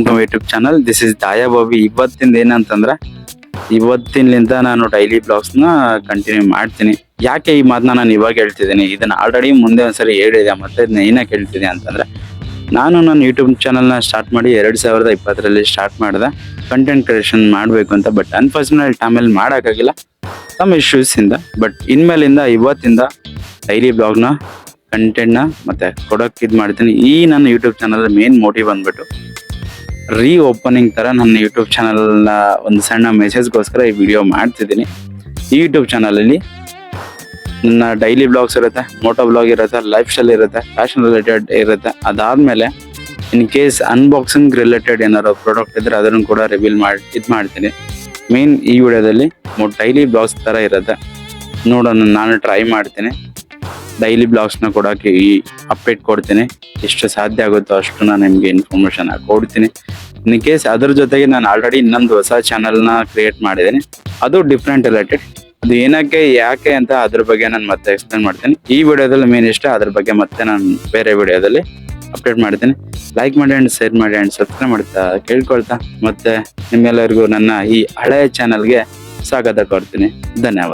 To YouTube channel. This is Daya Bobby. ಇವತ್ತಿಂದ ಏನಂತಂದ್ರೆ ಇವತ್ತಿನಿಂದ ನಾನು ಡೈಲಿ ಬ್ಲಾಗ್ಸ್ನ ಕಂಟಿನ್ಯೂ ಮಾಡ್ತೀನಿ. ಯಾಕೆ ಈ ಮಾತನ್ನ ನಾನು ಇವಾಗ ಹೇಳ್ತಿದ್ದೀನಿ, ಇದನ್ನ ಆಲ್ರೆಡಿ ಮುಂದೆ ಒಂದ್ಸರಿ ಹೇಳಿದೆ, ಮತ್ತೆ ಇದನ್ನ ಏನಕ್ಕೆ ಹೇಳ್ತಿದೆ ಅಂತಂದ್ರೆ, ನಾನು ನನ್ನ ಯೂಟ್ಯೂಬ್ ಚಾನಲ್ನ ಸ್ಟಾರ್ಟ್ ಮಾಡಿ 2020ರಲ್ಲಿ ಸ್ಟಾರ್ಟ್ ಮಾಡಿದೆ ಕಂಟೆಂಟ್ ಕ್ರಿಯೇಷನ್ ಮಾಡಬೇಕು ಅಂತ. ಬಟ್ ಅನ್ಫಾರ್ಚುನೇಟ್ ಆಮೇಲೆ ಮಾಡೋಕ್ಕಾಗಿಲ್ಲ ಸಮ್ ಇಶ್ಯೂಸ್ ಇಂದ. ಬಟ್ ಇನ್ಮೇಲಿಂದ ಇವತ್ತಿಂದ ಡೈಲಿ ಬ್ಲಾಗ್ನ ಕಂಟೆಂಟ್ನ ಮತ್ತೆ ಕೊಡೋಕೆ ಇದು ಮಾಡ್ತೀನಿ. ಈ ನನ್ನ ಯೂಟ್ಯೂಬ್ ಚಾನಲ್ ಮೇನ್ ಮೋಟಿವ್ ಬಂದ್ಬಿಟ್ಟು ರೀ ಓಪನಿಂಗ್ ತರ ನನ್ನ ಯೂಟ್ಯೂಬ್ ಚಾನಲ್ನ ಒಂದು ಸಣ್ಣ ಮೆಸೇಜ್ಗೋಸ್ಕರ ಈ ವಿಡಿಯೋ ಮಾಡ್ತಿದ್ದೀನಿ. ಈ ಯೂಟ್ಯೂಬ್ ಚಾನಲಲ್ಲಿ ನನ್ನ ಡೈಲಿ ಬ್ಲಾಗ್ಸ್ ಇರುತ್ತೆ, ಮೋಟೋ ಬ್ಲಾಗ್ ಇರುತ್ತೆ, ಲೈಫ್ ಸ್ಟೈಲ್ ಇರುತ್ತೆ, ಫ್ಯಾಷನ್ ರಿಲೇಟೆಡ್ ಇರುತ್ತೆ. ಅದಾದ್ಮೇಲೆ ಇನ್ ಕೇಸ್ ಅನ್ಬಾಕ್ಸಿಂಗ್ ರಿಲೇಟೆಡ್ ಏನಾದ್ರು ಪ್ರಾಡಕ್ಟ್ ಇದ್ರೆ ಅದನ್ನು ಕೂಡ ರಿವೀಲ್ ಮಾಡ್ತೀನಿ. ಮೇನ್ ಈ ವಿಡಿಯೋದಲ್ಲಿ ಡೈಲಿ ಬ್ಲಾಗ್ಸ್ ತರ ಇರುತ್ತೆ. ನೋಡೋಣ, ನಾನು ಟ್ರೈ ಮಾಡ್ತೀನಿ ಡೈಲಿ ಬ್ಲಾಗ್ಸ್ನ ಕೊಡೋಕೆ ಈ ಅಪ್ಡೇಟ್ ಕೊಡ್ತೀನಿ. ಎಷ್ಟು ಸಾಧ್ಯ ಆಗುತ್ತೋ ಅಷ್ಟು ನಾನು ನಿಮಗೆ ಇನ್ಫಾರ್ಮೇಶನ್ ಕೊಡ್ತೀನಿ. ಇನ್ ಕೇಸ್ ಅದ್ರ ಜೊತೆಗೆ ನಾನು ಆಲ್ರೆಡಿ ಇನ್ನೊಂದು ಹೊಸ ಚಾನಲ್ನ ಕ್ರಿಯೇಟ್ ಮಾಡಿದ್ದೀನಿ, ಅದು ಡಿಫ್ರೆಂಟ್ ರಿಲೇಟೆಡ್. ಅದು ಏನಕ್ಕೆ ಯಾಕೆ ಅಂತ ಅದ್ರ ಬಗ್ಗೆ ನಾನು ಮತ್ತೆ ಎಕ್ಸ್ಪ್ಲೇನ್ ಮಾಡ್ತೀನಿ. ಈ ವಿಡಿಯೋದಲ್ಲಿ ಮೇನ್ ಇಷ್ಟ, ಅದ್ರ ಬಗ್ಗೆ ಮತ್ತೆ ನಾನು ಬೇರೆ ವಿಡಿಯೋದಲ್ಲಿ ಅಪ್ಡೇಟ್ ಮಾಡ್ತೀನಿ. ಲೈಕ್ ಮಾಡಿ ಆ್ಯಂಡ್ ಶೇರ್ ಮಾಡಿ ಆ್ಯಂಡ್ ಸಬ್ಸ್ಕ್ರೈಬ್ ಮಾಡ್ತಾ ಕೇಳ್ಕೊಳ್ತಾ ಮತ್ತೆ ನಿಮ್ಮೆಲ್ಲರಿಗೂ ನನ್ನ ಈ ಹಳೆಯ ಚಾನಲ್ಗೆ ಸ್ವಾಗತ ಕೊಡ್ತೀನಿ. ಧನ್ಯವಾದ.